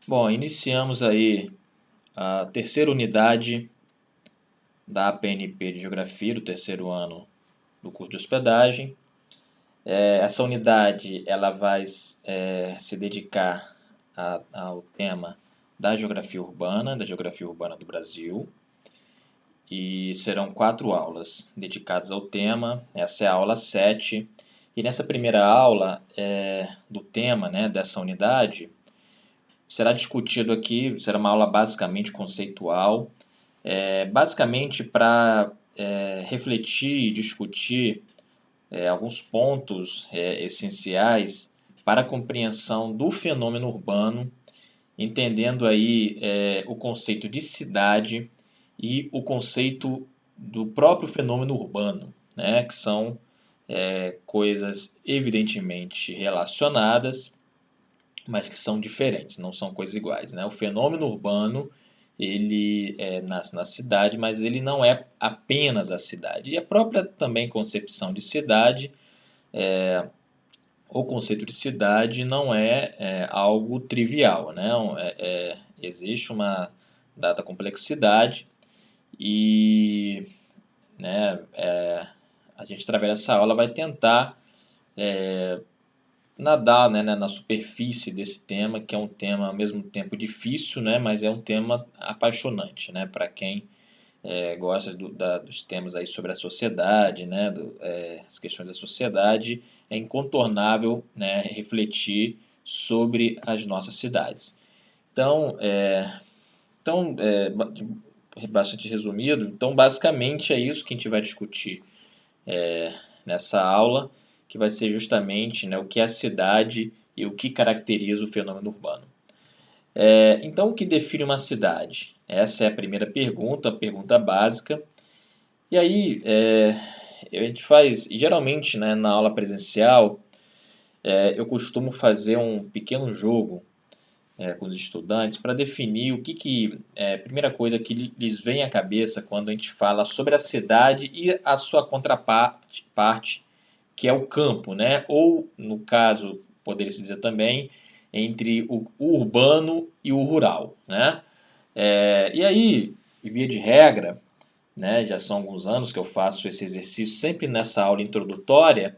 Bom, iniciamos aí a terceira unidade da APNP de Geografia, do terceiro ano do curso de hospedagem. Essa unidade ela vai se dedicar ao tema da geografia urbana do Brasil, e serão 4 aulas dedicadas ao tema. Essa é a aula 7, e nessa primeira aula do tema, dessa unidade, será discutido aqui, será uma aula basicamente conceitual, basicamente para refletir e discutir alguns pontos essenciais para a compreensão do fenômeno urbano, entendendo aí o conceito de cidade e o conceito do próprio fenômeno urbano, que são coisas evidentemente relacionadas, mas que são diferentes, não são coisas iguais. O fenômeno urbano, ele nasce na cidade, mas ele não é apenas a cidade. E a própria também concepção de cidade, o conceito de cidade não é algo trivial, existe uma dada complexidade e a gente, através dessa aula, vai tentar nadar na superfície desse tema, que é um tema ao mesmo tempo difícil, mas é um tema apaixonante, para quem gosta dos temas aí sobre a sociedade, as questões da sociedade. É incontornável refletir sobre as nossas cidades. Então, bastante resumido, então basicamente é isso que a gente vai discutir nessa aula, que vai ser justamente o que é a cidade e o que caracteriza o fenômeno urbano. Então, o que define uma cidade? Essa é a primeira pergunta, a pergunta básica. E aí, a gente faz, geralmente na aula presencial, eu costumo fazer um pequeno jogo com os estudantes para definir o que a primeira coisa que lhes vem à cabeça quando a gente fala sobre a cidade e a sua contraparte, que é o campo, ou, no caso, poderia-se dizer também, entre o urbano e o rural. E aí, via de regra, já são alguns anos que eu faço esse exercício, sempre nessa aula introdutória,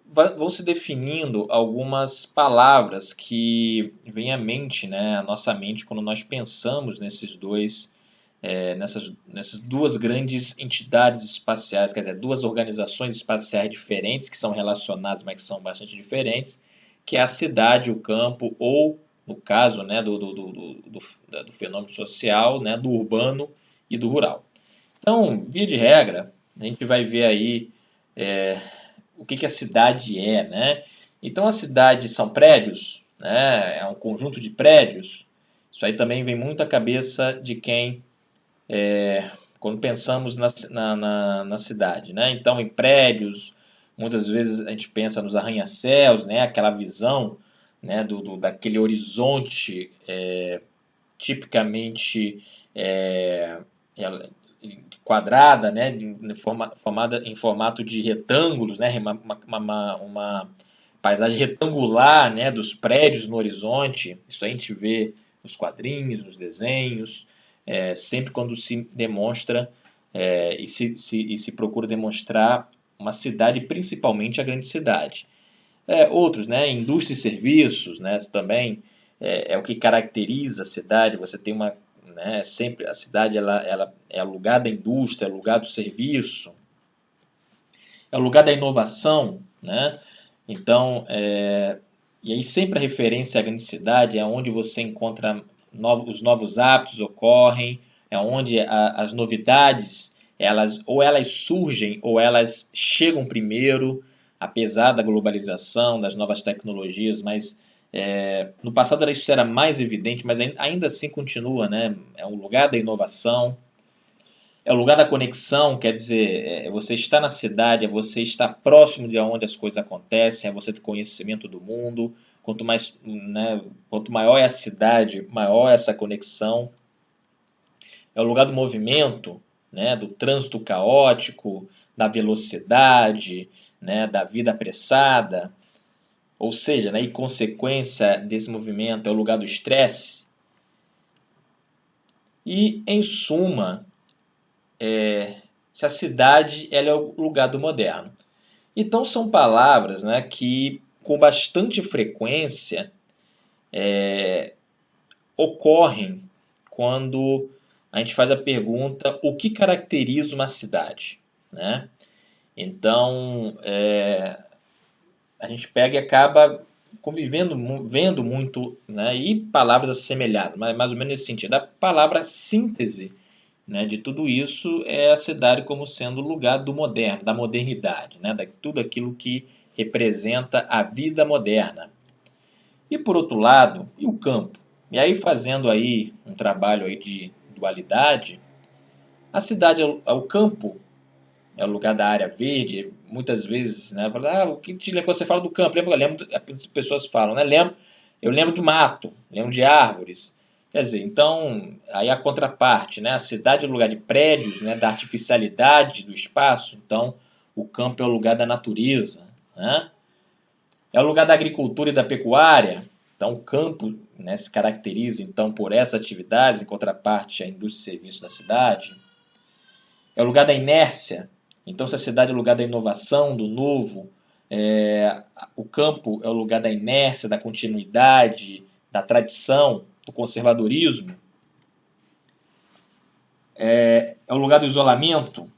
vão se definindo algumas palavras que vêm à mente, à nossa mente, quando nós pensamos nessas duas grandes entidades espaciais, quer dizer, duas organizações espaciais diferentes, que são relacionadas, mas que são bastante diferentes, que é a cidade, o campo, ou, no caso do fenômeno social, do urbano e do rural. Então, via de regra, a gente vai ver aí o que a cidade é. Então, a cidade são prédios, é um conjunto de prédios. Isso aí também vem muito à cabeça de quem, quando pensamos na cidade. Então, em prédios, muitas vezes a gente pensa nos arranha-céus, aquela visão daquele horizonte tipicamente quadrada, formada em formato de retângulos, uma paisagem retangular, dos prédios no horizonte. Isso a gente vê nos quadrinhos, nos desenhos, sempre quando se demonstra e se procura demonstrar uma cidade, principalmente a grande cidade. Outros, indústria e serviços, também é o que caracteriza a cidade. Você tem sempre a cidade ela é o lugar da indústria, é o lugar do serviço, é o lugar da inovação, Então, e aí sempre a referência à grande cidade é onde você encontra os novos hábitos ocorrem, é onde as novidades elas surgem ou elas chegam primeiro, apesar da globalização, das novas tecnologias, mas no passado isso era mais evidente, mas ainda assim continua, é um lugar da inovação, é o lugar da conexão, quer dizer, você está na cidade, você está próximo de onde as coisas acontecem, é você ter conhecimento do mundo. Quanto maior é a cidade, maior é essa conexão. É o lugar do movimento, do trânsito caótico, da velocidade, da vida apressada. ou seja, né, e consequência desse movimento é o lugar do estresse. E, em suma, se a cidade ela é o lugar do moderno. Então, são palavras, né, que, com bastante frequência, ocorrem quando a gente faz a pergunta: o que caracteriza uma cidade? Né? Então, a gente pega e acaba convivendo, vendo muito, né, e palavras assemelhadas, mas mais ou menos nesse sentido. A palavra síntese, né, de tudo isso é a cidade como sendo o lugar do moderno, da modernidade, né, de tudo aquilo que representa a vida moderna. E por outro lado, e o campo? E aí, fazendo aí um trabalho aí de dualidade, a cidade, o campo é o lugar da área verde. Muitas vezes, né, o que te lembra? Você fala do campo, as pessoas falam, né, eu lembro do mato, lembro de árvores. Quer dizer, então, aí a contraparte, né, a cidade é o lugar de prédios, né, da artificialidade do espaço. Então, o campo é o lugar da natureza, né? É o lugar da agricultura e da pecuária. Então, o campo, né, se caracteriza então por essas atividades, em contraparte à indústria e serviços da cidade. É o lugar da inércia. Então, se a cidade é o lugar da inovação, do novo, o campo é o lugar da inércia, da continuidade, da tradição, do conservadorismo. É o lugar do isolamento.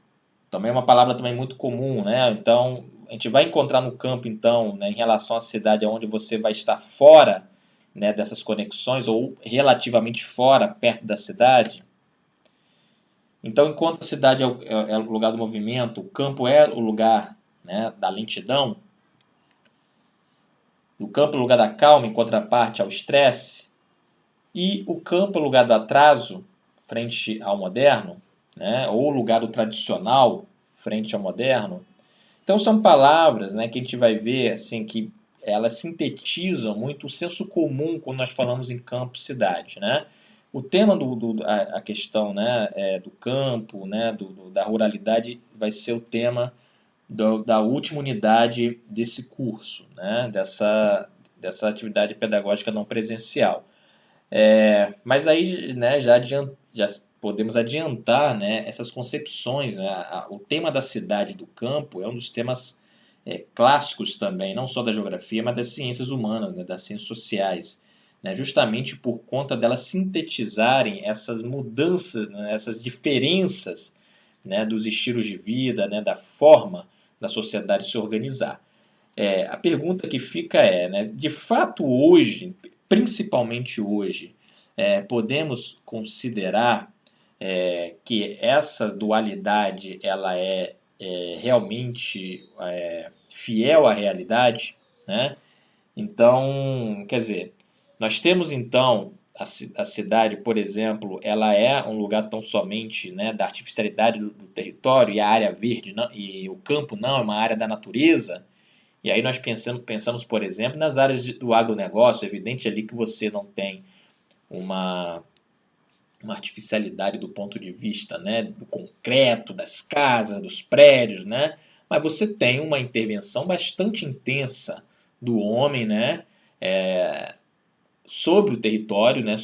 Também é uma palavra também muito comum, né? Então, a gente vai encontrar no campo, então, né, em relação à cidade, onde você vai estar fora, né, dessas conexões, ou relativamente fora, perto da cidade. Então, enquanto a cidade é o lugar do movimento, o campo é o lugar, né, da lentidão, o campo é o lugar da calma, em contraparte ao estresse, e o campo é o lugar do atraso, frente ao moderno, né, ou o lugar do tradicional, frente ao moderno. Então, são palavras, né, que a gente vai ver assim, que elas sintetizam muito o senso comum quando nós falamos em campo-cidade, né? O tema a questão, né, do campo, né, da ruralidade, vai ser o tema da última unidade desse curso, né, dessa atividade pedagógica não presencial. Mas aí, né, já podemos adiantar, né, essas concepções. Né, o tema da cidade e do campo é um dos temas clássicos também, não só da geografia, mas das ciências humanas, né, das ciências sociais. Né, justamente por conta delas sintetizarem essas mudanças, né, essas diferenças, né, dos estilos de vida, né, da forma da sociedade se organizar. A pergunta que fica né, de fato hoje, principalmente hoje, podemos considerar que essa dualidade ela é realmente fiel à realidade, né? Então, quer dizer, nós temos então a cidade, por exemplo, ela é um lugar tão somente, né, da artificialidade do território, e a área verde não, e o campo não, é uma área da natureza. E aí nós pensamos, por exemplo, nas áreas do agronegócio. É evidente ali que você não tem uma artificialidade do ponto de vista, né, do concreto, das casas, dos prédios, né, mas você tem uma intervenção bastante intensa do homem, né, sobre o território, né,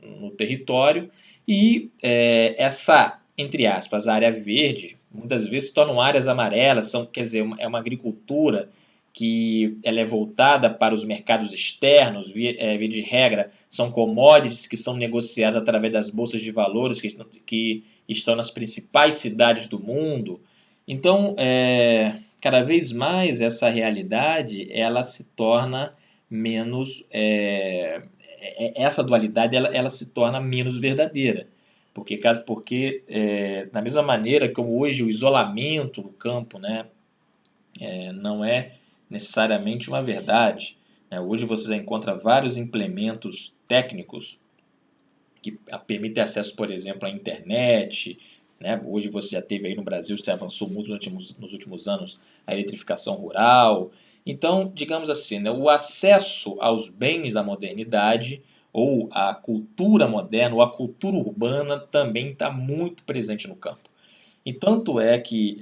no território, e essa, entre aspas, área verde, muitas vezes se tornam áreas amarelas, quer dizer, é uma agricultura que ela é voltada para os mercados externos, via de regra, são commodities que são negociadas através das bolsas de valores que estão nas principais cidades do mundo. Então, cada vez mais essa realidade ela se torna menos, essa dualidade ela se torna menos verdadeira. Porque da mesma maneira como hoje o isolamento do campo, né, não é necessariamente uma verdade. Né? Hoje você já encontra vários implementos técnicos que permitem acesso, por exemplo, à internet. Né? Hoje você já teve aí no Brasil, se avançou muito nos últimos anos, a eletrificação rural. Então, digamos assim, né, o acesso aos bens da modernidade, ou a cultura moderna, ou a cultura urbana, também está muito presente no campo. E tanto é que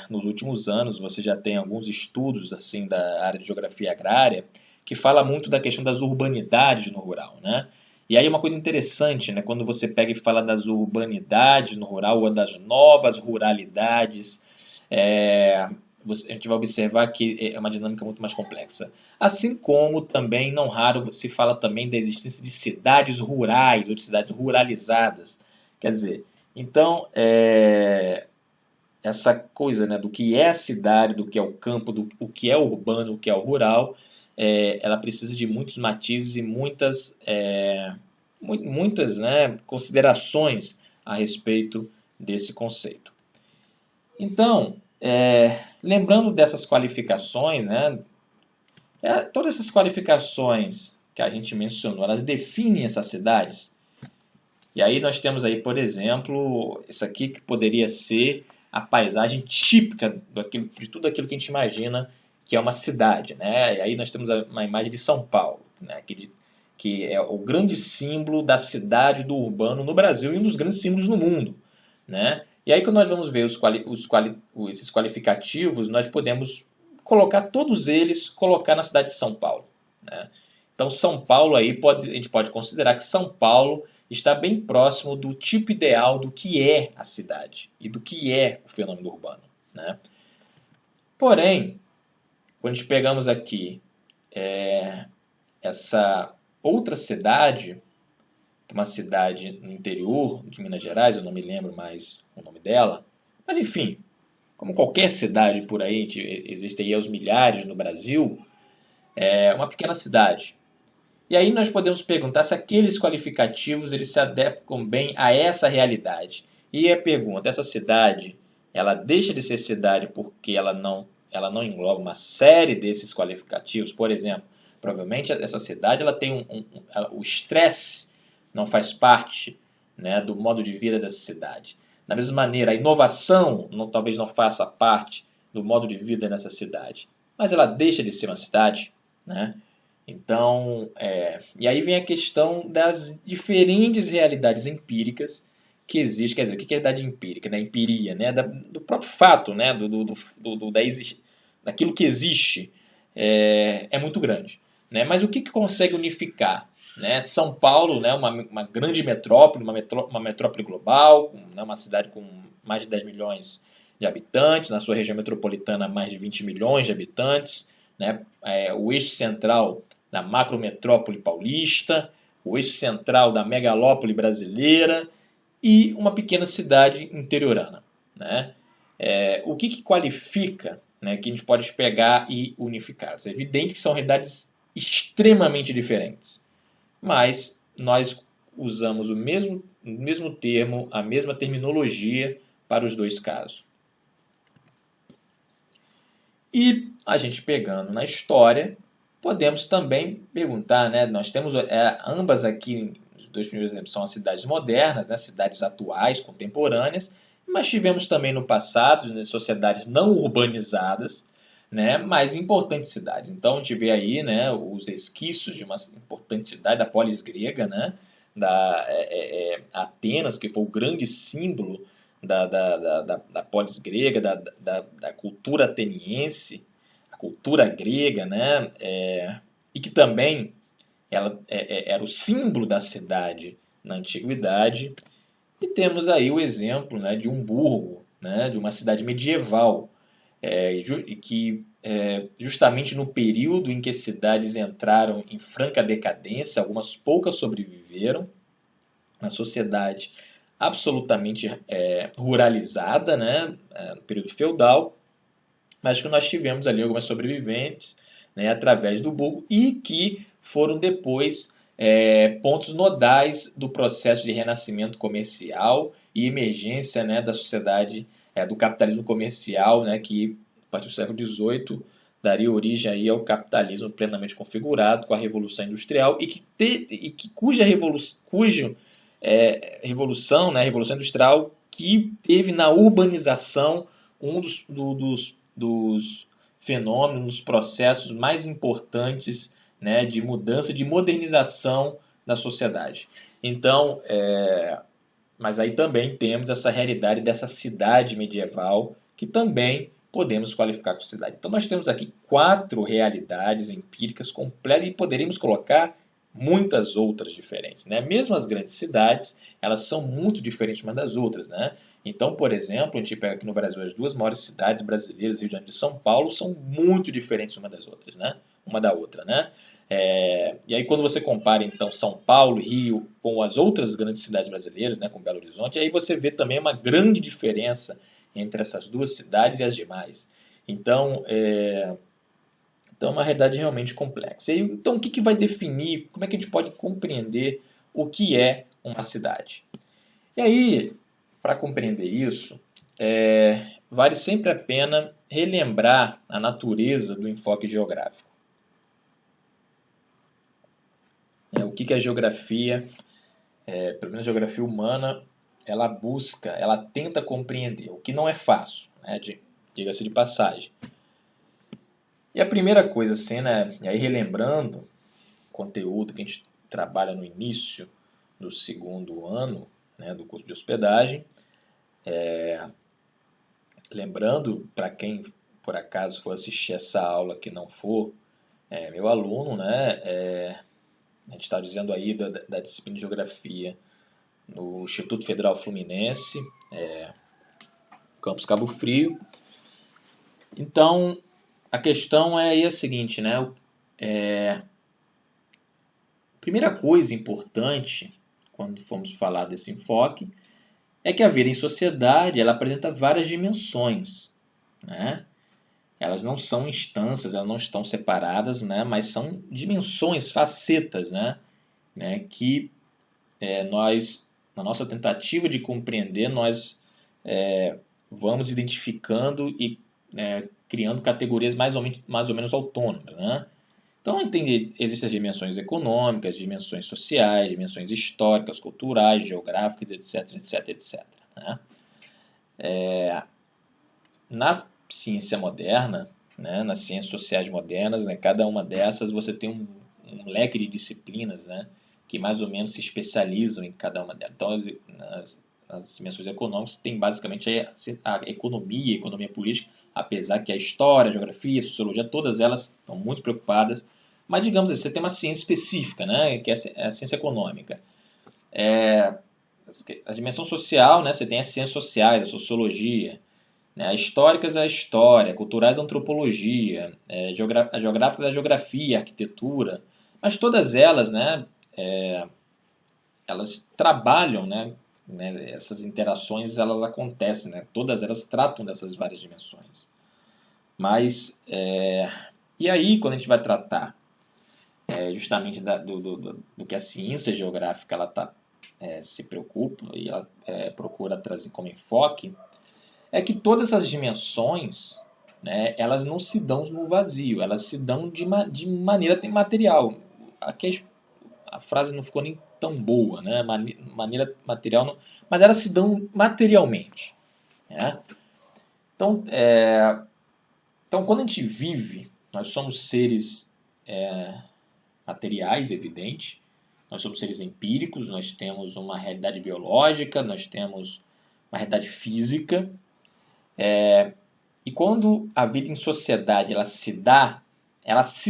nos últimos anos você já tem alguns estudos assim da área de geografia agrária que fala muito da questão das urbanidades no rural, né? E aí uma coisa interessante, né, quando você pega e fala das urbanidades no rural ou das novas ruralidades, a gente vai observar que é uma dinâmica muito mais complexa. Assim como também, não raro, se fala também da existência de cidades rurais ou de cidades ruralizadas. Quer dizer, então, essa coisa, né, do que é a cidade, do que é o campo, do o que é o urbano, o que é o rural, ela precisa de muitos matizes e muitas, né, considerações a respeito desse conceito. Então, lembrando dessas qualificações, né, todas essas qualificações que a gente mencionou, elas definem essas cidades. E aí nós temos aí, por exemplo, isso aqui que poderia ser a paisagem típica de tudo aquilo que a gente imagina que é uma cidade, né? E aí nós temos uma imagem de São Paulo, né? Que é o grande símbolo da cidade, do urbano no Brasil e um dos grandes símbolos no mundo, né? E aí quando nós vamos ver esses qualificativos, nós podemos colocar todos eles, colocar na cidade de São Paulo, né? Então São Paulo aí a gente pode considerar que São Paulo está bem próximo do tipo ideal do que é a cidade e do que é o fenômeno urbano, né? Porém, quando a gente pegamos aqui essa outra cidade, que é uma cidade no interior de Minas Gerais, eu não me lembro mais o nome dela, mas enfim, como qualquer cidade por aí, existem aí aos milhares no Brasil, é uma pequena cidade. E aí nós podemos perguntar se aqueles qualificativos eles se adequam bem a essa realidade. E a pergunta, essa cidade, ela deixa de ser cidade porque ela não engloba uma série desses qualificativos? Por exemplo, provavelmente essa cidade ela tem o estresse não faz parte, né, do modo de vida dessa cidade. Da mesma maneira, a inovação talvez não faça parte do modo de vida nessa cidade. Mas ela deixa de ser uma cidade, né? Então, e aí vem a questão das diferentes realidades empíricas que existem. Quer dizer, o que é realidade empírica? Né? Empiria, né? Do próprio fato, né? Daquilo que existe, é muito grande. Né? Mas o que consegue unificar? Né? São Paulo, né? Uma grande metrópole, uma metrópole global, né? Uma cidade com mais de 10 milhões de habitantes, na sua região metropolitana mais de 20 milhões de habitantes, né? O eixo central da macrometrópole paulista, o eixo central da megalópole brasileira e uma pequena cidade interiorana, né? O que qualifica, né, que a gente pode pegar e unificar? É evidente que são realidades extremamente diferentes, mas nós usamos o mesmo termo, a mesma terminologia para os dois casos. E a gente pegando na história, podemos também perguntar, né? Nós temos ambas aqui, os dois primeiros exemplos são as cidades modernas, né? Cidades atuais, contemporâneas, mas tivemos também no passado, né, sociedades não urbanizadas, né, mas importantes cidades. Então a gente vê aí, né, os esquícios de uma importante cidade, da polis grega, né, da Atenas, que foi o grande símbolo da polis grega, da cultura ateniense, a cultura grega, né, e que também ela era o símbolo da cidade na antiguidade. E temos aí o exemplo, né, de um burgo, né, de uma cidade medieval, que justamente no período em que as cidades entraram em franca decadência, algumas poucas sobreviveram, uma sociedade absolutamente ruralizada, né, no período feudal, mas que nós tivemos ali algumas sobreviventes, né, através do burgo e que foram depois pontos nodais do processo de renascimento comercial e emergência, né, da sociedade, do capitalismo comercial, né, que a partir do século XVIII daria origem aí ao capitalismo plenamente configurado com a Revolução Industrial cuja revolução, né, a Revolução Industrial, que teve na urbanização um dos fenômenos, dos processos mais importantes, né, de mudança, de modernização da sociedade. Então, Mas aí também temos essa realidade dessa cidade medieval, que também podemos qualificar como cidade. Então nós temos aqui 4 realidades empíricas completas e poderíamos colocar muitas outras diferentes, né? Mesmo as grandes cidades, elas são muito diferentes umas das outras, né? Então, por exemplo, a gente pega aqui no Brasil as 2 maiores cidades brasileiras, Rio de Janeiro e São Paulo, são muito diferentes uma das outras, né? Uma da outra, né? E aí quando você compara então São Paulo e Rio com as outras grandes cidades brasileiras, né, com Belo Horizonte, aí você vê também uma grande diferença entre essas 2 cidades e as demais. Então, é uma realidade realmente complexa. E, então, o que vai definir, como é que a gente pode compreender o que é uma cidade? E aí, para compreender isso, vale sempre a pena relembrar a natureza do enfoque geográfico. O que a geografia, pelo menos a geografia humana, ela busca, ela tenta compreender, o que não é fácil, né, diga-se de passagem. E a primeira coisa, assim, né, e aí relembrando o conteúdo que a gente trabalha no início do 2º ano, né, do curso de hospedagem, lembrando, para quem por acaso for assistir essa aula que não for meu aluno, né, a gente está dizendo aí da disciplina de Geografia no Instituto Federal Fluminense, Campus Cabo Frio. Então, a questão é aí a seguinte, né? Primeira coisa importante, quando formos falar desse enfoque, é que a vida em sociedade ela apresenta várias dimensões, né? Elas não são instâncias, elas não estão separadas, né? Mas são dimensões, facetas, né? Que nós, na nossa tentativa de compreender, nós vamos identificando e criando categorias mais ou menos autônomas, né? Então, existem as dimensões econômicas, dimensões sociais, dimensões históricas, culturais, geográficas, etc, etc, etc. Né? Na ciência moderna, né, nas ciências sociais modernas, né, cada uma dessas você tem um leque de disciplinas, né, que mais ou menos se especializam em cada uma delas. Então, as dimensões econômicas tem basicamente a economia política, apesar que a história, a geografia, a sociologia, todas elas estão muito preocupadas. Mas, digamos assim, você tem uma ciência específica, né, que é a ciência econômica. A dimensão social, né, você tem as ciências sociais, a sociologia. Né, históricas é a história, culturais a antropologia, a geográfica é a geografia, a arquitetura. Mas todas elas, né, elas trabalham, né, essas interações elas acontecem, né, todas elas tratam dessas várias dimensões. Mas, e aí, quando a gente vai tratar justamente do que a ciência geográfica ela se preocupa e ela procura trazer como enfoque, é que todas essas dimensões, né, elas não se dão no vazio, elas se dão de maneira material. Aqui a frase não ficou nem tão boa, né? Maneira material, não, mas elas se dão materialmente. Né? Então, quando a gente vive, nós somos seres materiais, evidente, nós somos seres empíricos, nós temos uma realidade biológica, nós temos uma realidade física, e quando a vida em sociedade ela se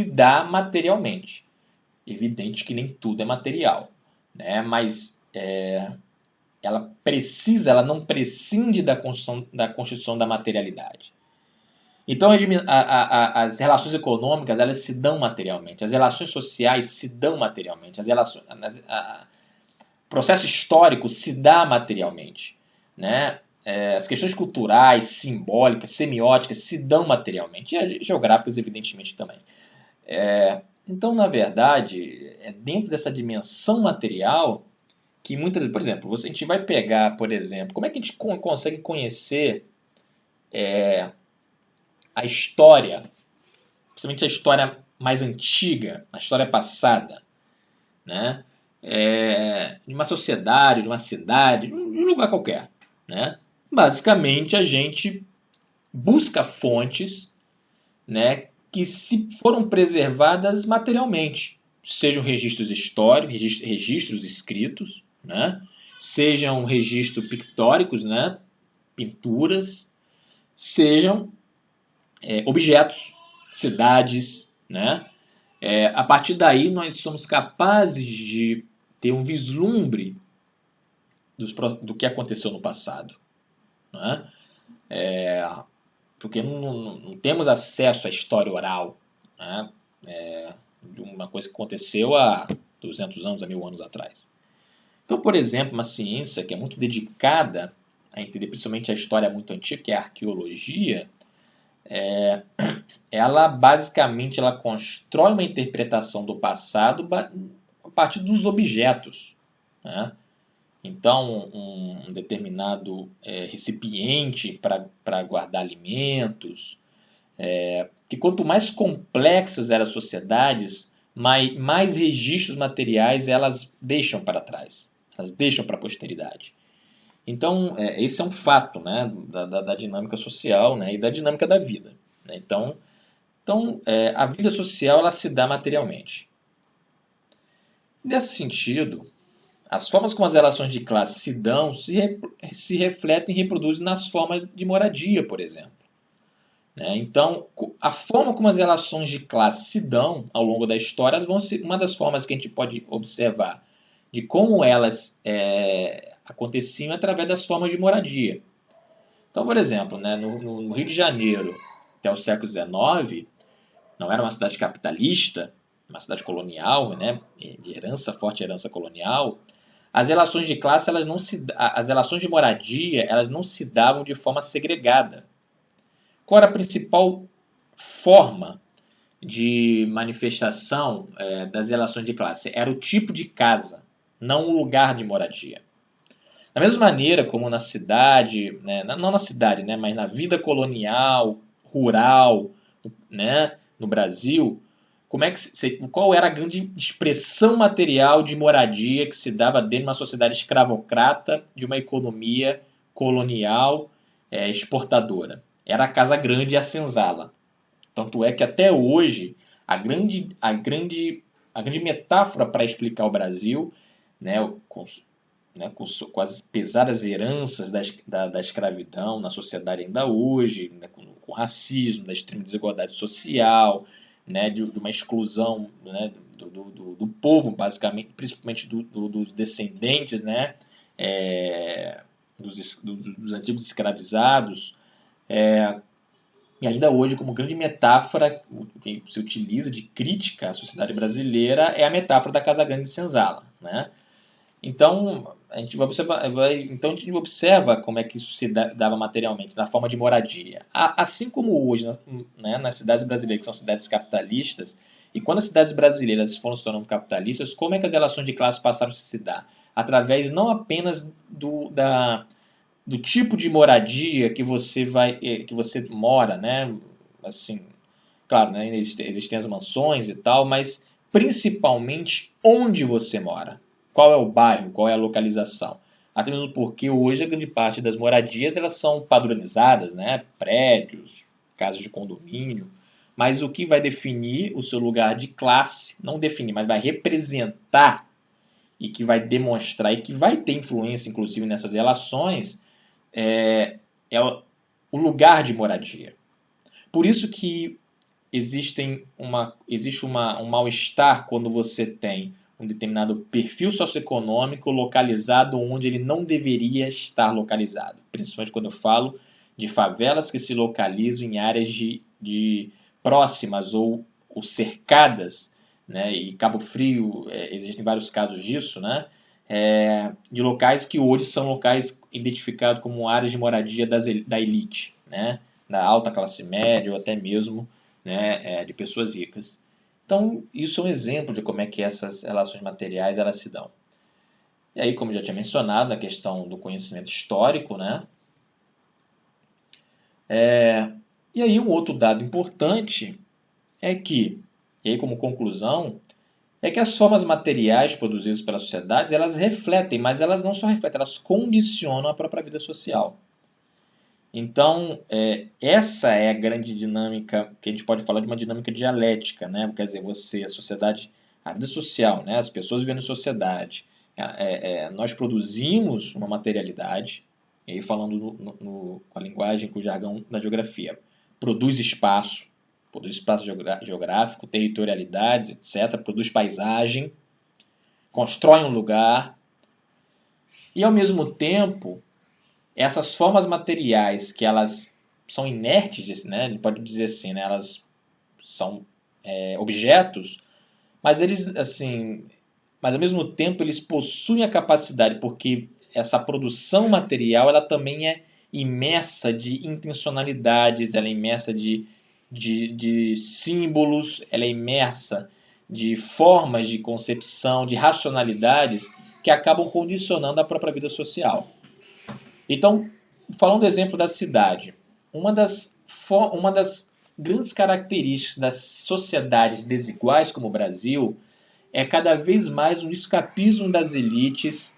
dá materialmente. Evidente que nem tudo é material, né? Mas ela não prescinde da constituição da materialidade. Então as relações econômicas elas se dão materialmente, as relações sociais se dão materialmente, o processo histórico se dá materialmente, né? As questões culturais, simbólicas, semióticas se dão materialmente, e as geográficas evidentemente também. Então, na verdade, é dentro dessa dimensão material que muitas vezes, por exemplo, a gente vai pegar, por exemplo, como é que a gente consegue conhecer a história, principalmente a história mais antiga, a história passada, né? De uma sociedade, de uma cidade, de um lugar qualquer, né? Basicamente, a gente busca fontes, né, que se foram preservadas materialmente, sejam registros históricos, registros escritos, né, sejam registros pictóricos, né, pinturas, sejam objetos, cidades, né? A partir daí nós somos capazes de ter um vislumbre do que aconteceu no passado, né? Porque não temos acesso à história oral, né? De uma coisa que aconteceu há 200 anos, há 1000 anos atrás. Então, por exemplo, uma ciência que é muito dedicada a entender principalmente a história muito antiga, que é a arqueologia, ela basicamente constrói uma interpretação do passado a partir dos objetos, né? Então, um determinado recipiente para guardar alimentos, que quanto mais complexas eram as sociedades, mais registros materiais elas deixam para trás, elas deixam para a posteridade. Então, esse é um fato, né, da dinâmica social, né, e da dinâmica da vida, né? Então a vida social ela se dá materialmente. Nesse sentido, as formas como as relações de classe se dão se refletem e reproduzem nas formas de moradia, por exemplo, né? Então, a forma como as relações de classe se dão ao longo da história vão ser uma das formas que a gente pode observar de como elas aconteciam através das formas de moradia. Então, por exemplo, né, no Rio de Janeiro, até o século XIX, não era uma cidade capitalista, uma cidade colonial, né, de forte herança colonial. As relações de classe, as relações de moradia, elas não se davam de forma segregada. Qual era a principal forma de manifestação das relações de classe? Era o tipo de casa, não o lugar de moradia. Da mesma maneira como na cidade, né, não na cidade, né, mas na vida colonial, rural, né, no Brasil, qual era a grande expressão material de moradia que se dava dentro de uma sociedade escravocrata, de uma economia colonial exportadora? Era a casa grande e a senzala. Tanto é que até hoje a grande metáfora para explicar o Brasil, né, com as pesadas heranças da escravidão na sociedade ainda hoje, né, com o racismo, da extrema desigualdade social, né, de uma exclusão, né, do povo, basicamente, principalmente dos descendentes, né, dos antigos escravizados, e ainda hoje, como grande metáfora que se utiliza de crítica à sociedade brasileira, é a metáfora da casa grande de senzala, né? Então, a gente observa como é que isso se dava materialmente, na forma de moradia. Assim como hoje, né, nas cidades brasileiras, que são cidades capitalistas, e quando as cidades brasileiras foram se tornando capitalistas, como é que as relações de classe passaram a se dar? Através não apenas do tipo de moradia que você mora, né? Assim, claro, né, existem as mansões e tal, mas principalmente onde você mora. Qual é o bairro, qual é a localização. Até mesmo porque hoje a grande parte das moradias elas são padronizadas, né? Prédios, casas de condomínio. Mas o que vai definir o seu lugar de classe, não definir, mas vai representar e que vai demonstrar e que vai ter influência, inclusive, nessas relações, é o lugar de moradia. Por isso que existe um mal-estar quando você tem um determinado perfil socioeconômico localizado onde ele não deveria estar localizado. Principalmente quando eu falo de favelas que se localizam em áreas de próximas ou cercadas, né? E Cabo Frio, existem vários casos disso, né? De locais que hoje são locais identificados como áreas de moradia da elite, né? Da alta classe média ou até mesmo, né, de pessoas ricas. Então, isso é um exemplo de como é que essas relações materiais elas se dão. E aí, como eu já tinha mencionado, na questão do conhecimento histórico, né? E aí, um outro dado importante é que, e aí como conclusão, é que as formas materiais produzidas pelas sociedades, elas refletem, mas elas não só refletem, elas condicionam a própria vida social. Então, essa é a grande dinâmica, que a gente pode falar de uma dinâmica dialética, né? Quer dizer, a sociedade, a vida social, né? As pessoas vivendo em sociedade, Nós produzimos uma materialidade, e aí falando com a linguagem, com o jargão da geografia, produz espaço geográfico, territorialidades, etc., produz paisagem, constrói um lugar, e ao mesmo tempo, essas formas materiais que elas são inertes, né, ele pode dizer assim, né, elas são objetos, mas eles, assim, mas ao mesmo tempo eles possuem a capacidade, porque essa produção material ela também é imersa de intencionalidades, ela é imersa de símbolos, ela é imersa de formas de concepção, de racionalidades que acabam condicionando a própria vida social. Então, falando do exemplo da cidade, uma das grandes características das sociedades desiguais como o Brasil é cada vez mais um escapismo das elites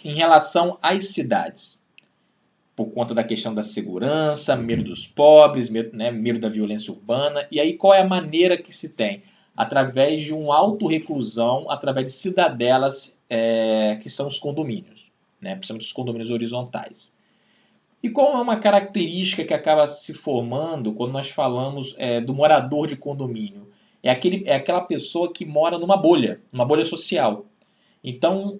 em relação às cidades. Por conta da questão da segurança, medo dos pobres, medo da violência urbana. E aí qual é a maneira que se tem? Através de uma autorreclusão, através de cidadelas que são os condomínios, né? Principalmente os condomínios horizontais. E qual é uma característica que acaba se formando quando nós falamos do morador de condomínio? É aquela pessoa que mora numa bolha social. Então,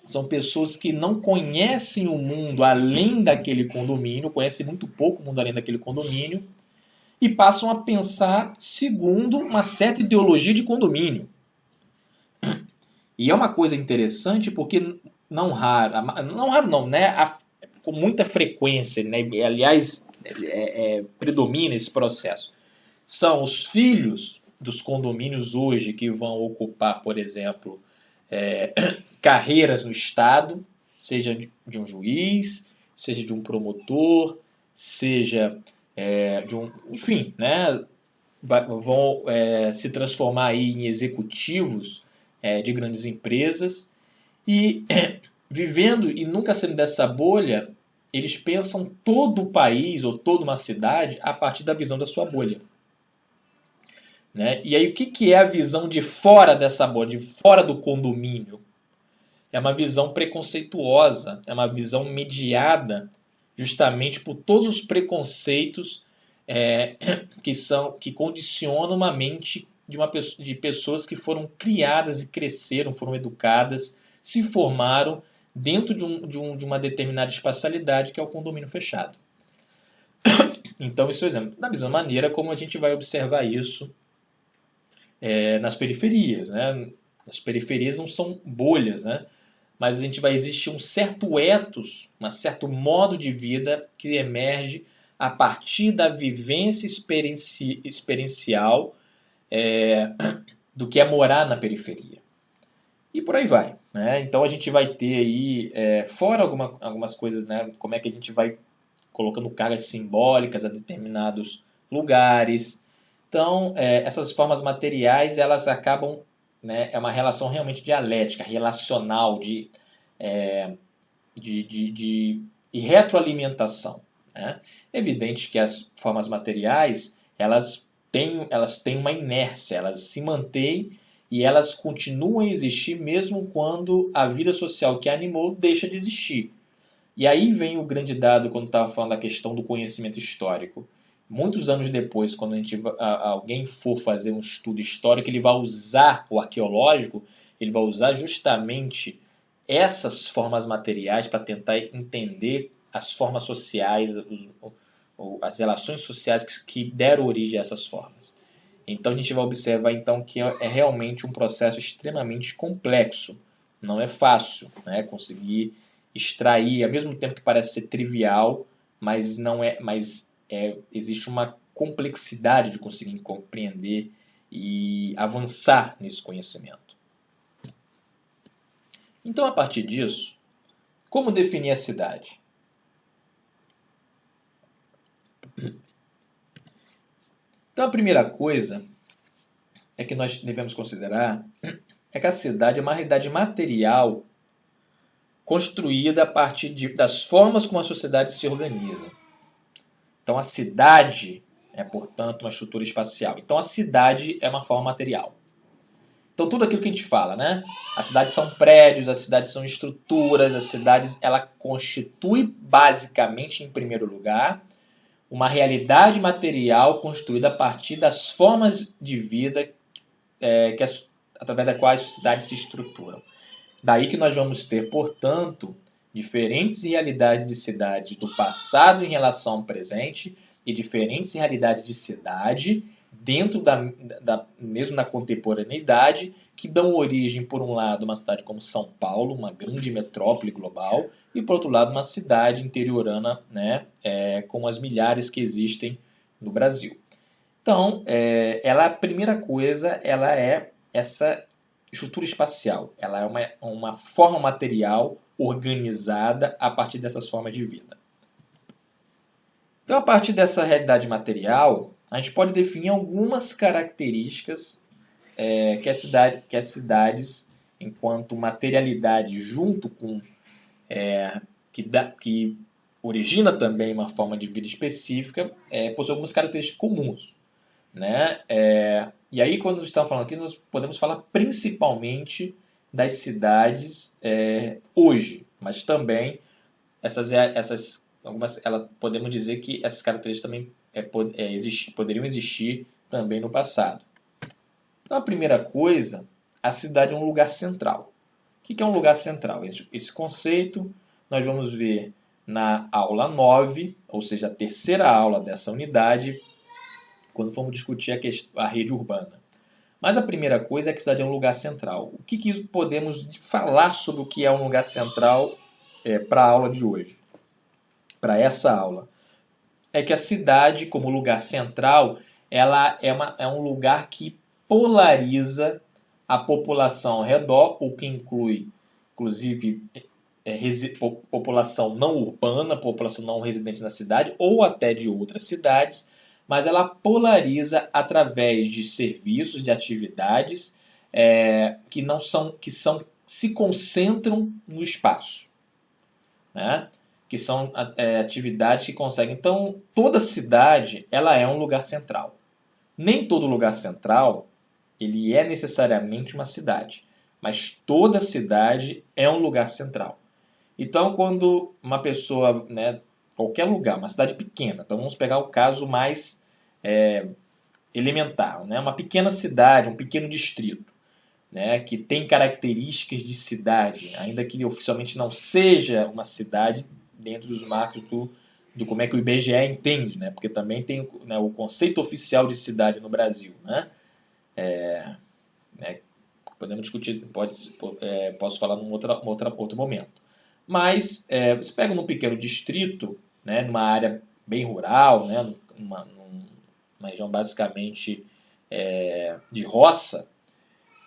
são pessoas que não conhecem o mundo além daquele condomínio, conhecem muito pouco o mundo além daquele condomínio, e passam a pensar segundo uma certa ideologia de condomínio. E é uma coisa interessante porque com muita frequência, né, aliás, predomina esse processo. São os filhos dos condomínios hoje que vão ocupar, por exemplo, carreiras no Estado, seja de um juiz, seja de um promotor, seja de um... Enfim, né, vão se transformar aí em executivos de grandes empresas e vivendo e nunca saindo dessa bolha, eles pensam todo o país ou toda uma cidade a partir da visão da sua bolha. Né? E aí o que é a visão de fora dessa bolha, de fora do condomínio? É uma visão preconceituosa, é uma visão mediada justamente por todos os preconceitos que condicionam uma mente de pessoas que foram criadas e cresceram, foram educadas, se formaram dentro de uma determinada espacialidade que é o condomínio fechado. Então, isso é um exemplo. Da mesma maneira como a gente vai observar isso nas periferias. Né? As periferias não são bolhas, né? Mas existe um certo ethos, um certo modo de vida que emerge a partir da vivência experiencial do que é morar na periferia. E por aí vai. Né? Então a gente vai ter aí, fora algumas coisas, né? Como é que a gente vai colocando cargas simbólicas a determinados lugares. Então, essas formas materiais, elas acabam, né, é uma relação realmente dialética, relacional, de retroalimentação. Né? É evidente que as formas materiais, elas têm uma inércia, elas se mantêm e elas continuam a existir mesmo quando a vida social que a animou deixa de existir. E aí vem o grande dado quando estava falando da questão do conhecimento histórico. Muitos anos depois, quando alguém for fazer um estudo histórico, ele vai usar o arqueológico, ele vai usar justamente essas formas materiais para tentar entender as formas sociais, as relações sociais que deram origem a essas formas. Então a gente vai observar então que é realmente um processo extremamente complexo. Não é fácil, né, conseguir extrair, ao mesmo tempo que parece ser trivial, mas não é, existe uma complexidade de conseguir compreender e avançar nesse conhecimento. Então, a partir disso, como definir a cidade? Então, a primeira coisa que nós devemos considerar é que a cidade é uma realidade material construída a partir das formas como a sociedade se organiza. Então, a cidade é, portanto, uma estrutura espacial. Então, a cidade é uma forma material. Então, tudo aquilo que a gente fala, né? As cidades são prédios, as cidades são estruturas, as cidades, ela constitui basicamente, em primeiro lugar, uma realidade material construída a partir das formas de vida através das quais as cidades se estruturam. Daí que nós vamos ter, portanto, diferentes realidades de cidades do passado em relação ao presente e diferentes realidades de cidade dentro mesmo da contemporaneidade, que dão origem, por um lado, uma cidade como São Paulo, uma grande metrópole global, e, por outro lado, uma cidade interiorana, né, como as milhares que existem no Brasil. Então, a primeira coisa, ela é essa estrutura espacial. Ela é uma forma material organizada a partir dessas formas de vida. Então, a partir dessa realidade material, a gente pode definir algumas características que as cidades, enquanto materialidade, junto com que origina também uma forma de vida específica, possui algumas características comuns. Né? E aí, quando nós estamos falando aqui, nós podemos falar principalmente das cidades hoje, mas também podemos dizer que essas características também poderiam existir também no passado. Então, a primeira coisa, a cidade é um lugar central. O que é um lugar central? Esse conceito nós vamos ver na aula 9, ou seja, a terceira aula dessa unidade, quando formos discutir a rede urbana. Mas a primeira coisa é que a cidade é um lugar central. O que podemos falar sobre o que é um lugar central para a aula de hoje? Para essa aula. É que a cidade, como lugar central, ela é um lugar que polariza a população ao redor, o que inclui, inclusive, população não urbana, população não residente na cidade, ou até de outras cidades, mas ela polariza através de serviços, de atividades que se concentram no espaço, né? Que são atividades que conseguem. Então, toda cidade ela é um lugar central. Nem todo lugar central ele é necessariamente uma cidade, mas toda cidade é um lugar central. Então, quando uma pessoa, né, qualquer lugar, uma cidade pequena, então vamos pegar o caso mais elementar, né, uma pequena cidade, um pequeno distrito, né, que tem características de cidade, ainda que oficialmente não seja uma cidade dentro dos marcos do como é que o IBGE entende, né, porque também tem, né, o conceito oficial de cidade no Brasil, né, podemos discutir, posso falar num outro momento. Mas você pega num pequeno distrito, né, numa área bem rural, né, numa região basicamente de roça,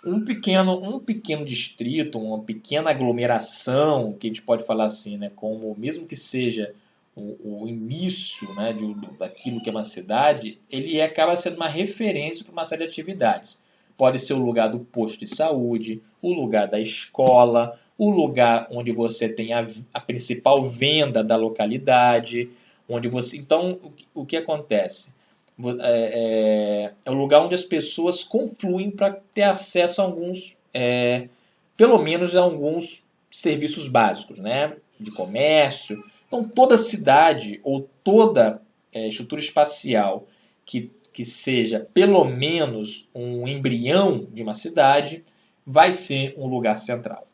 um pequeno distrito, uma pequena aglomeração, que a gente pode falar assim, né, como mesmo que seja o início, né, daquilo que é uma cidade, ele acaba sendo uma referência para uma série de atividades. Pode ser o lugar do posto de saúde, o lugar da escola, o lugar onde você tem a principal venda da localidade, Então, o que acontece? É o lugar onde as pessoas confluem para ter acesso a alguns, pelo menos a alguns serviços básicos, né, de comércio. Então, toda cidade ou toda estrutura espacial que seja pelo menos um embrião de uma cidade vai ser um lugar central.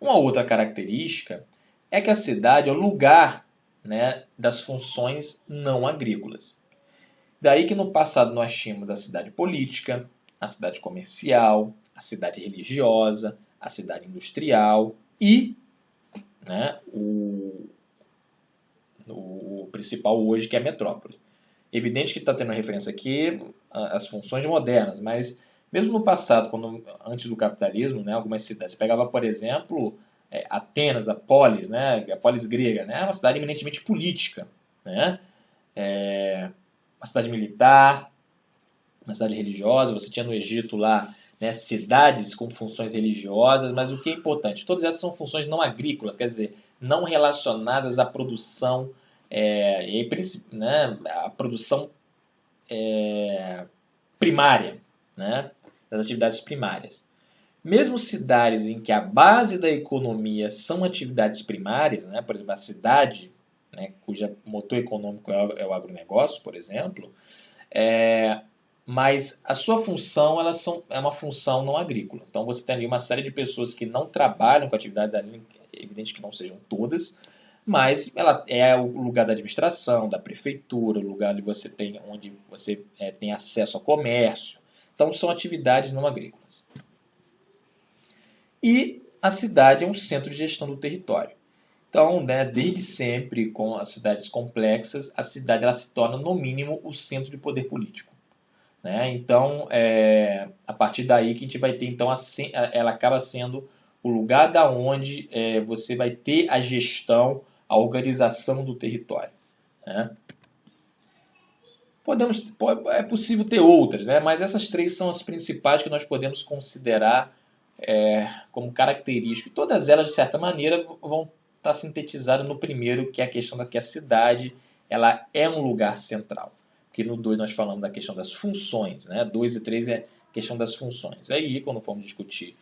Uma outra característica é que a cidade é o lugar, né, das funções não agrícolas. Daí que no passado nós tínhamos a cidade política, a cidade comercial, a cidade religiosa, a cidade industrial e, né, o principal hoje, que é a metrópole. Evidente que está tendo referência aqui às funções modernas, mas mesmo no passado, antes do capitalismo, né, algumas cidades, você pegava, por exemplo, Atenas, a polis, né, a polis grega, né, uma cidade eminentemente política, né, uma cidade militar, uma cidade religiosa. Você tinha no Egito lá, né, cidades com funções religiosas, mas o que é importante? Todas essas são funções não agrícolas, quer dizer, não relacionadas à produção, né, à produção primária. né, das atividades primárias. Mesmo cidades em que a base da economia são atividades primárias, né, por exemplo, a cidade, né, cuja motor econômico é o agronegócio, por exemplo, mas a sua função é uma função não agrícola. Então você tem ali uma série de pessoas que não trabalham com atividades agrícolas, é evidente que não sejam todas, mas ela é o lugar da administração, da prefeitura, o lugar onde você tem acesso ao comércio. Então são atividades não agrícolas. E a cidade é um centro de gestão do território. Então, né, desde sempre, com as cidades complexas, a cidade ela se torna, no mínimo, o centro de poder político. Né? Então, a partir daí que a gente vai ter, então, ela acaba sendo o lugar da onde você vai ter a gestão, a organização do território. Né? É possível ter outras, né? Mas essas três são as principais que nós podemos considerar como características. Todas elas, de certa maneira, vão estar sintetizadas no primeiro, que é a questão da que a cidade ela é um lugar central. Porque no 2 nós falamos da questão das funções, né? 2 e 3 é a questão das funções. Aí, quando formos discutir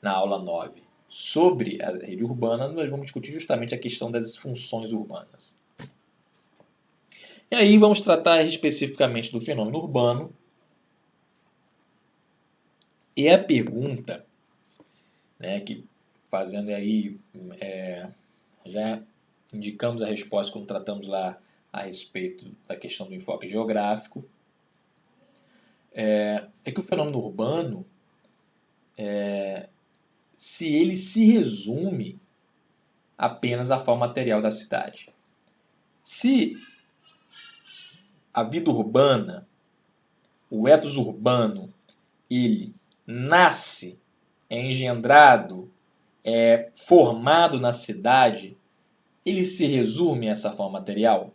na aula 9 sobre a rede urbana, nós vamos discutir justamente a questão das funções urbanas. E aí vamos tratar especificamente do fenômeno urbano. E a pergunta, né, que fazendo aí, já indicamos a resposta quando tratamos lá a respeito da questão do enfoque geográfico, é que o fenômeno urbano, se ele se resume apenas à forma material da cidade. Se a vida urbana, o ethos urbano, ele nasce, é engendrado, é formado na cidade, ele se resume a essa forma material?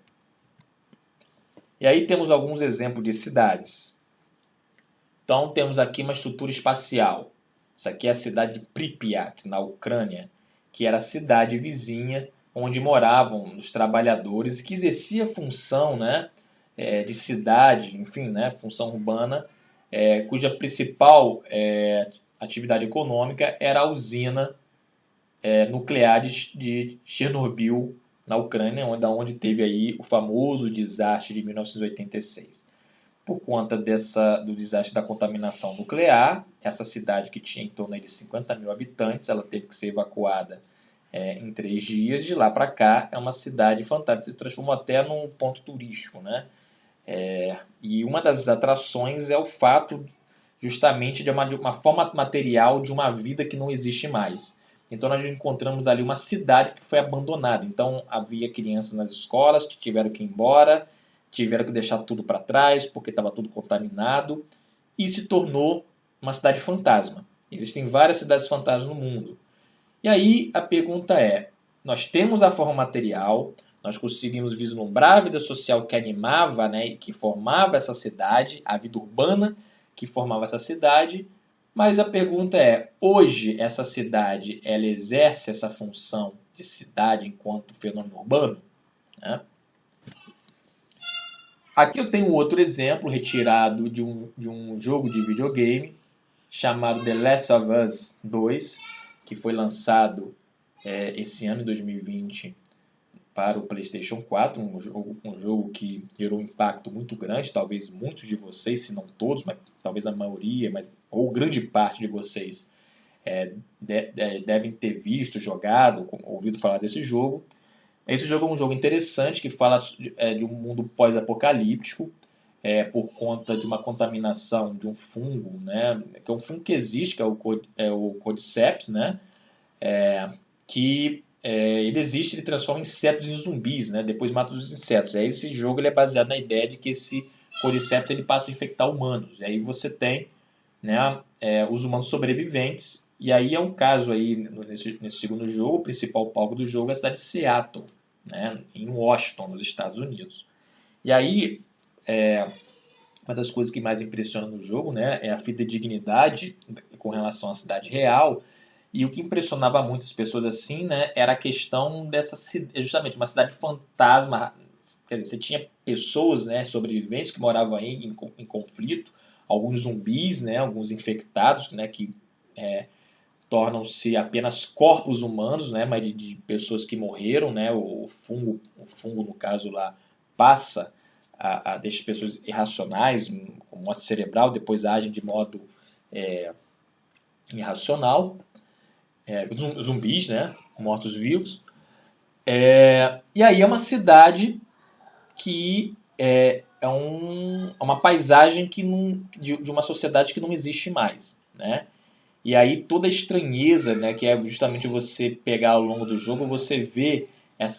E aí temos alguns exemplos de cidades. Então temos aqui uma estrutura espacial. Isso aqui é a cidade de Pripyat, na Ucrânia, que era a cidade vizinha onde moravam os trabalhadores e que exercia função, né, de cidade, enfim, né, função urbana, cuja principal atividade econômica era a usina nuclear de Chernobyl, na Ucrânia, onde teve aí o famoso desastre de 1986. Por conta do desastre da contaminação nuclear, essa cidade que tinha em torno de 50 mil habitantes, ela teve que ser evacuada em 3 dias. De lá para cá, é uma cidade fantástica, se transformou até num ponto turístico. Né? E uma das atrações é o fato justamente de uma forma material de uma vida que não existe mais. Então nós encontramos ali uma cidade que foi abandonada. Então havia crianças nas escolas que tiveram que ir embora, tiveram que deixar tudo para trás porque estava tudo contaminado e se tornou uma cidade fantasma. Existem várias cidades fantasmas no mundo. E aí a pergunta é, nós temos a forma material, nós conseguimos vislumbrar a vida social que animava, né, e que formava essa cidade, a vida urbana que formava essa cidade, mas a pergunta é, hoje essa cidade ela exerce essa função de cidade enquanto fenômeno urbano? Né? Aqui eu tenho outro exemplo retirado de um jogo de videogame chamado The Last of Us 2, que foi lançado esse ano, em 2020, para o PlayStation 4, um jogo que gerou um impacto muito grande, talvez muitos de vocês, se não todos, mas talvez a maioria, ou grande parte de vocês devem ter visto, jogado, ouvido falar desse jogo. Esse jogo é um jogo interessante que fala de um mundo pós-apocalíptico, por conta de uma contaminação de um fungo, né, que é um fungo que existe, que é o Cordyceps, né, que ele existe, ele transforma insetos em zumbis, né, depois mata os insetos. Aí esse jogo ele é baseado na ideia de que esse Cordyceps ele passa a infectar humanos. E aí você tem, né, os humanos sobreviventes. E aí é um caso aí nesse segundo jogo, o principal palco do jogo é a cidade de Seattle, né, em Washington, nos Estados Unidos. E aí uma das coisas que mais impressiona no jogo, né, é a fidedignidade com relação à cidade real. E o que impressionava muitas pessoas assim, né, era a questão dessa justamente uma cidade fantasma. Quer dizer, você tinha pessoas, né, sobreviventes que moravam aí em conflito, alguns zumbis, né, alguns infectados, né, que tornam-se apenas corpos humanos, né, mas de pessoas que morreram, né, o fungo no caso lá passa a deixar pessoas irracionais, com morte cerebral, depois agem de modo irracional, zumbis, né, mortos-vivos. E aí é uma cidade que é uma paisagem de uma sociedade que não existe mais, né? E aí toda a estranheza, né, que é justamente você pegar ao longo do jogo, você vê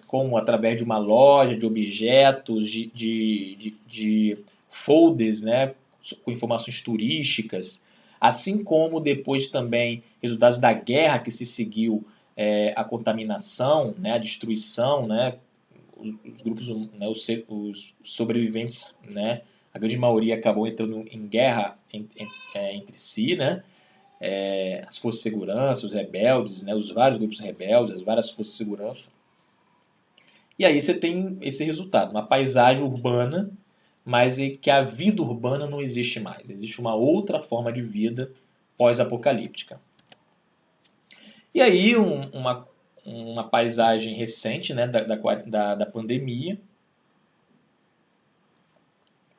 como através de uma loja, de objetos, de folders, né, com informações turísticas, assim como depois também resultados da guerra que se seguiu, a contaminação, né, a destruição, né, os grupos, né, os sobreviventes, né, a grande maioria acabou entrando em guerra entre si, né, as forças de segurança, os rebeldes, né, os vários grupos rebeldes, as várias forças de segurança. E aí você tem esse resultado, uma paisagem urbana, mas em que a vida urbana não existe mais. Existe uma outra forma de vida pós-apocalíptica. E aí uma paisagem recente, né, da pandemia,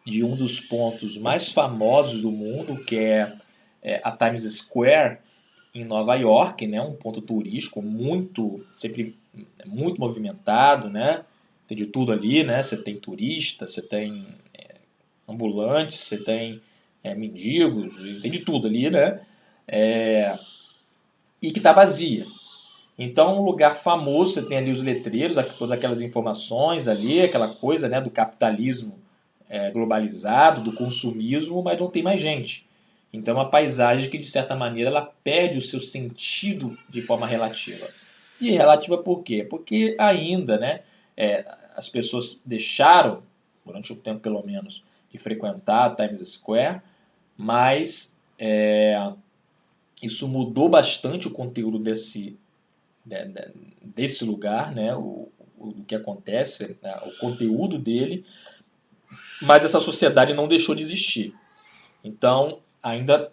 de um dos pontos mais famosos do mundo, que é a Times Square, em Nova York, né, um ponto turístico sempre muito movimentado, né, tem de tudo ali, né, você tem turistas, você tem ambulantes, você tem mendigos, tem de tudo ali, né, e que está vazia. Então, um lugar famoso, você tem ali os letreiros, todas aquelas informações ali, aquela coisa, né, do capitalismo globalizado, do consumismo, mas não tem mais gente. Então é uma paisagem que, de certa maneira, ela perde o seu sentido de forma relativa. E relativa por quê? Porque ainda, né, as pessoas deixaram, durante um tempo pelo menos, de frequentar a Times Square, mas isso mudou bastante o conteúdo desse lugar, né, o que acontece, né, o conteúdo dele, mas essa sociedade não deixou de existir. Então, ainda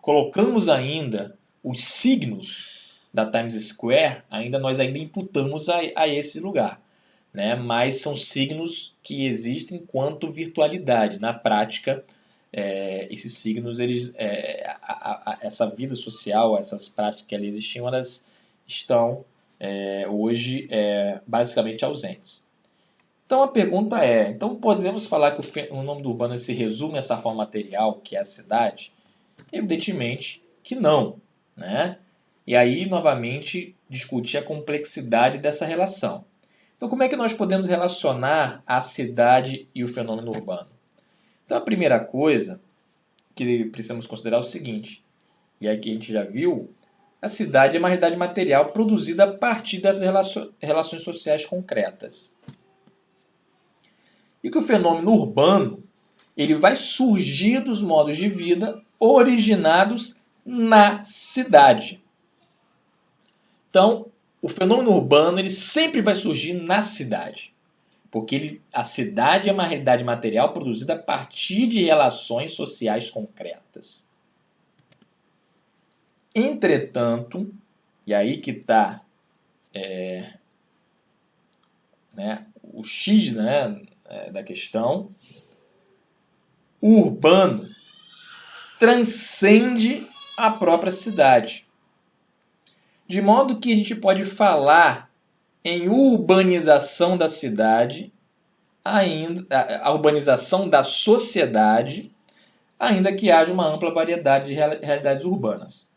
colocamos ainda os signos da Times Square, nós ainda imputamos a esse lugar, né? Mas são signos que existem enquanto virtualidade. Na prática, esses signos, essa vida social, essas práticas que ali existiam, elas estão hoje basicamente ausentes. Então a pergunta então podemos falar que o nome do urbano se resume a essa forma material, que é a cidade? Evidentemente que não, né? E aí, novamente, discutir a complexidade dessa relação. Então, como é que nós podemos relacionar a cidade e o fenômeno urbano? Então, a primeira coisa que precisamos considerar é o seguinte, e aqui a gente já viu, a cidade é uma realidade material produzida a partir das relações sociais concretas. E que o fenômeno urbano ele vai surgir dos modos de vida originados na cidade. Então, o fenômeno urbano ele sempre vai surgir na cidade, porque a cidade é uma realidade material produzida a partir de relações sociais concretas. Entretanto, e aí que está o X, né, da questão, o urbano transcende a própria cidade. De modo que a gente pode falar em urbanização da cidade, a urbanização da sociedade, ainda que haja uma ampla variedade de realidades urbanas.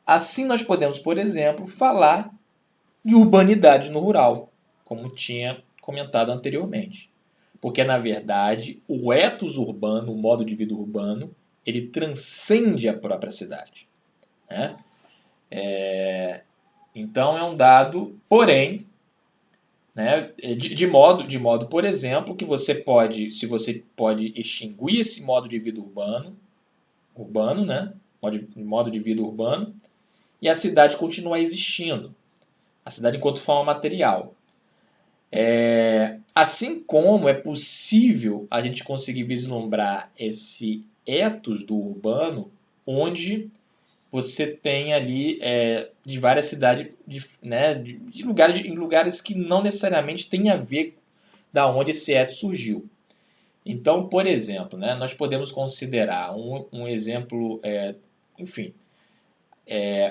Assim, nós podemos, por exemplo, falar de urbanidade no rural, como tinha comentado anteriormente. Porque, na verdade, o ethos urbano, o modo de vida urbano, ele transcende a própria cidade, né? Então, é um dado, porém, né, de modo, por exemplo, que você pode extinguir esse modo de vida urbano, né, modo de vida urbano, e a cidade continuar existindo. A cidade enquanto forma material. Assim como é possível a gente conseguir vislumbrar esse ethos do urbano, onde você tem ali de várias cidades, né, de lugares, em lugares que não necessariamente tem a ver da onde esse ethos surgiu. Então, por exemplo, né, nós podemos considerar um exemplo, enfim,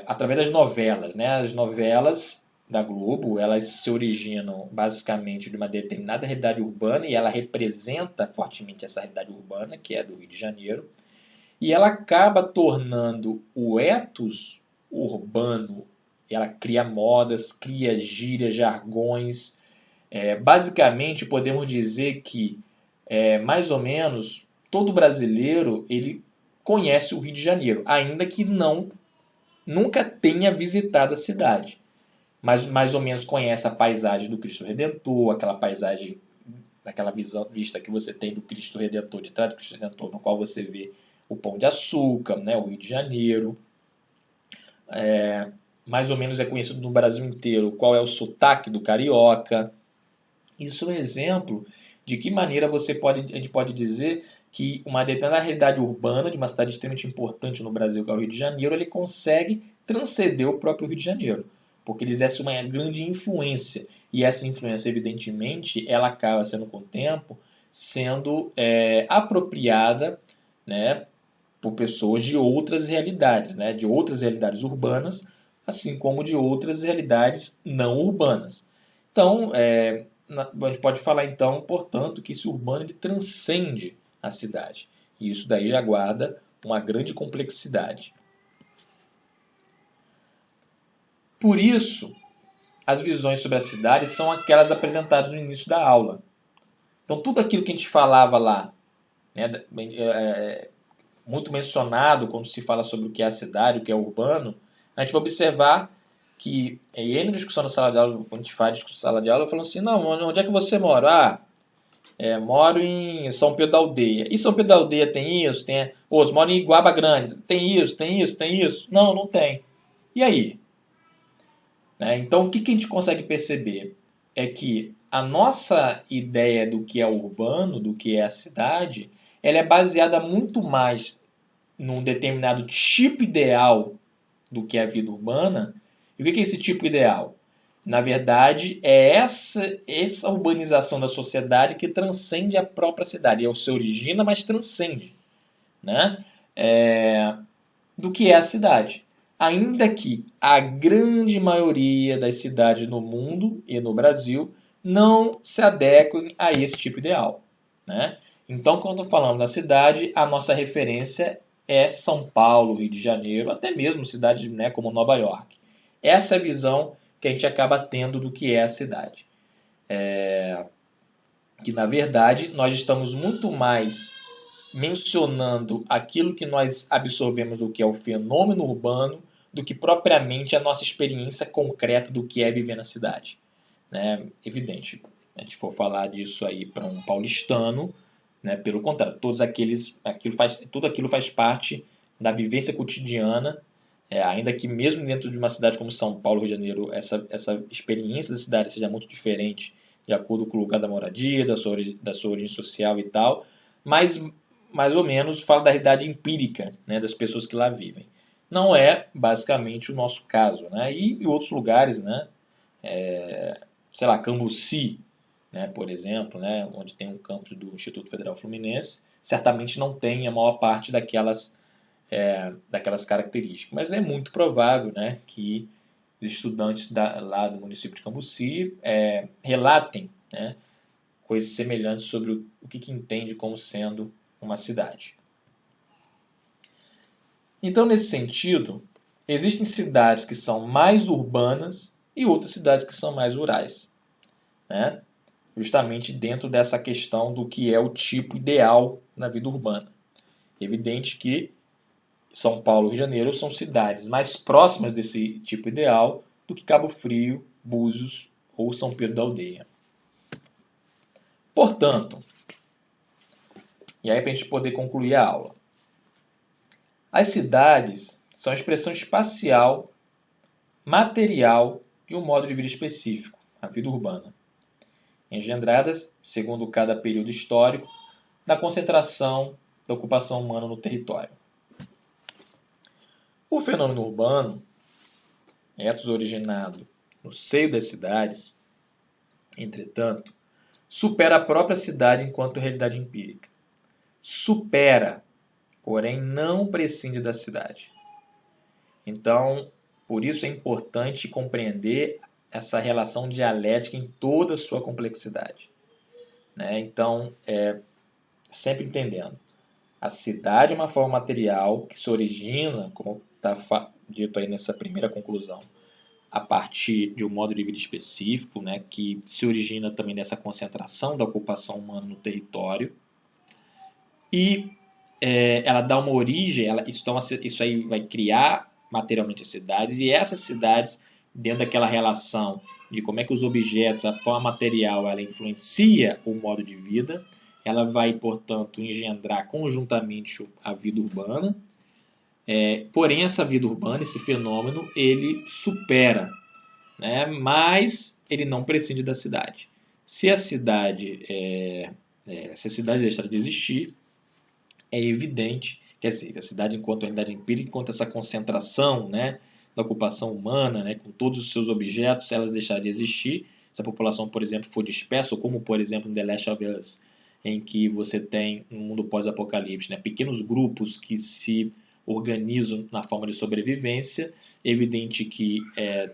através das novelas. Né, as novelas da Globo, elas se originam basicamente de uma determinada realidade urbana e ela representa fortemente essa realidade urbana, que é do Rio de Janeiro, e ela acaba tornando o ethos urbano, ela cria modas, cria gírias, jargões. Basicamente, podemos dizer que, mais ou menos, todo brasileiro ele conhece o Rio de Janeiro, ainda que nunca tenha visitado a cidade. Mas mais ou menos conhece a paisagem do Cristo Redentor, aquela paisagem, aquela vista que você tem do Cristo Redentor, de trás do Cristo Redentor, no qual você vê o Pão de Açúcar, né, o Rio de Janeiro. Mais ou menos é conhecido no Brasil inteiro qual é o sotaque do carioca. Isso é um exemplo de que maneira a gente pode dizer que uma determinada realidade urbana de uma cidade extremamente importante no Brasil, que é o Rio de Janeiro, ele consegue transcender o próprio Rio de Janeiro, porque ele exerce uma grande influência. E essa influência, evidentemente, ela acaba sendo, com o tempo, sendo apropriada, né, por pessoas de outras realidades, né, de outras realidades urbanas, assim como de outras realidades não urbanas. Então, a gente pode falar, então, portanto, que esse urbano ele transcende a cidade. E isso daí já guarda uma grande complexidade. Por isso, as visões sobre a cidade são aquelas apresentadas no início da aula. Então, tudo aquilo que a gente falava lá, né, muito mencionado quando se fala sobre o que é a cidade, o que é o urbano, a gente vai observar que, e aí na discussão na sala de aula, quando a gente faz discussão na sala de aula, eu falo assim, não, onde é que você mora? Moro em São Pedro da Aldeia. E São Pedro da Aldeia tem isso? Outros moram em Iguaba Grande. Tem isso, tem isso, tem isso? Não, não tem. E aí? Então, o que a gente consegue perceber? É que a nossa ideia do que é urbano, do que é a cidade, ela é baseada muito mais num determinado tipo ideal do que é a vida urbana. E o que é esse tipo ideal? Na verdade, é essa urbanização da sociedade que transcende a própria cidade. Ela se origina, mas transcende, né? Do que é a cidade. Ainda que a grande maioria das cidades no mundo e no Brasil não se adequem a esse tipo ideal, né? Então, quando falamos da cidade, a nossa referência é São Paulo, Rio de Janeiro, até mesmo cidades, né, como Nova York. Essa é a visão que a gente acaba tendo do que é a cidade. Que, na verdade, nós estamos muito mais mencionando aquilo que nós absorvemos do que é o fenômeno urbano do que propriamente a nossa experiência concreta do que é viver na cidade. Né? Evidente, se a gente for falar disso aí para um paulistano, né, pelo contrário, tudo aquilo faz parte da vivência cotidiana, ainda que mesmo dentro de uma cidade como São Paulo, Rio de Janeiro, essa experiência da cidade seja muito diferente de acordo com o lugar da moradia, da sua origem social e tal, mas mais ou menos fala da realidade empírica, né, das pessoas que lá vivem. Não é basicamente o nosso caso, né? E em outros lugares, né, sei lá, Cambuci, né, por exemplo, né, onde tem um campus do Instituto Federal Fluminense, certamente não tem a maior parte daquelas características. Mas é muito provável, né, que os estudantes lá do município de Cambuci relatem, né, coisas semelhantes sobre o que entende como sendo uma cidade. Então, nesse sentido, existem cidades que são mais urbanas e outras cidades que são mais rurais, né? Justamente dentro dessa questão do que é o tipo ideal na vida urbana. Evidente que São Paulo e Rio de Janeiro são cidades mais próximas desse tipo ideal do que Cabo Frio, Búzios ou São Pedro da Aldeia. Portanto, e aí para a gente poder concluir a aula, as cidades são a expressão espacial, material de um modo de vida específico, a vida urbana. engendradas, segundo cada período histórico, da concentração da ocupação humana no território. O fenômeno urbano, etos originado no seio das cidades, entretanto, supera a própria cidade enquanto realidade empírica. Supera, porém não prescinde da cidade. Então, por isso é importante compreender essa relação dialética em toda a sua complexidade. Então, sempre entendendo, a cidade é uma forma material que se origina, como está dito aí nessa primeira conclusão, a partir de um modo de vida específico, que se origina também dessa concentração da ocupação humana no território, e ela dá uma origem, isso aí vai criar materialmente as cidades, e essas cidades, dentro daquela relação de como é que os objetos, a forma material, ela influencia o modo de vida, ela vai, portanto, engendrar conjuntamente a vida urbana. Porém, essa vida urbana, esse fenômeno, ele supera, mas ele não prescinde da cidade. Se a cidade deixar de existir, é evidente que a cidade, enquanto realidade empírica, enquanto essa concentração da ocupação humana, com todos os seus objetos, elas deixarem de existir. Se a população, por exemplo, for dispersa, ou como, por exemplo, em The Last of Us, em que você tem um mundo pós-apocalipse, pequenos grupos que se organizam na forma de sobrevivência, é evidente que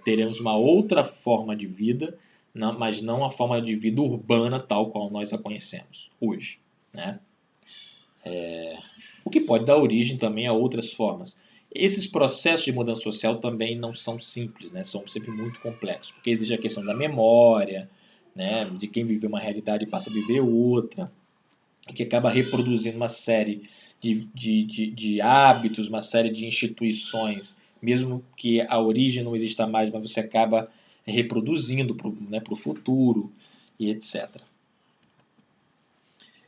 teremos uma outra forma de vida, mas não a forma de vida urbana tal qual nós a conhecemos hoje. O que pode dar origem também a outras formas. Esses processos de mudança social também não são simples, são sempre muito complexos, porque existe a questão da memória, de quem viveu uma realidade e passa a viver outra, que acaba reproduzindo uma série de hábitos, uma série de instituições, mesmo que a origem não exista mais, mas você acaba reproduzindo para o futuro, e etc.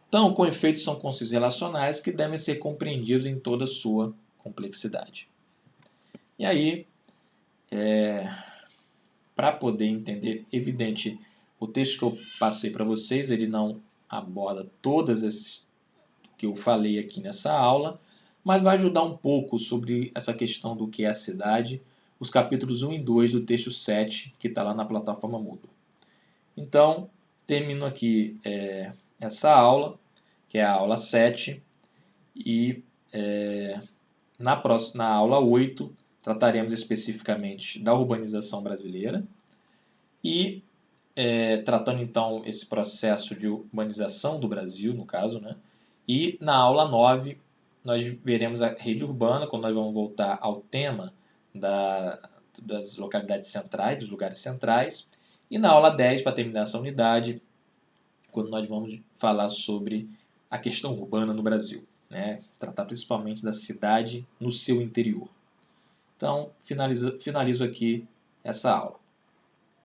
Então, com efeitos são conceitos relacionais que devem ser compreendidos em toda a sua complexidade. E aí, para poder entender, evidente, o texto que eu passei para vocês, ele não aborda todas as que eu falei aqui nessa aula, mas vai ajudar um pouco sobre essa questão do que é a cidade, os capítulos 1 e 2 do texto 7, que está lá na plataforma Moodle. Então, termino aqui essa aula, que é a aula 7, e na aula 8 trataremos especificamente da urbanização brasileira e tratando então esse processo de urbanização do Brasil, no caso, e na aula 9 nós veremos a rede urbana, quando nós vamos voltar ao tema das localidades centrais, dos lugares centrais, e na aula 10, para terminar essa unidade, quando nós vamos falar sobre a questão urbana no Brasil, tratar principalmente da cidade no seu interior. Então, finalizo aqui essa aula.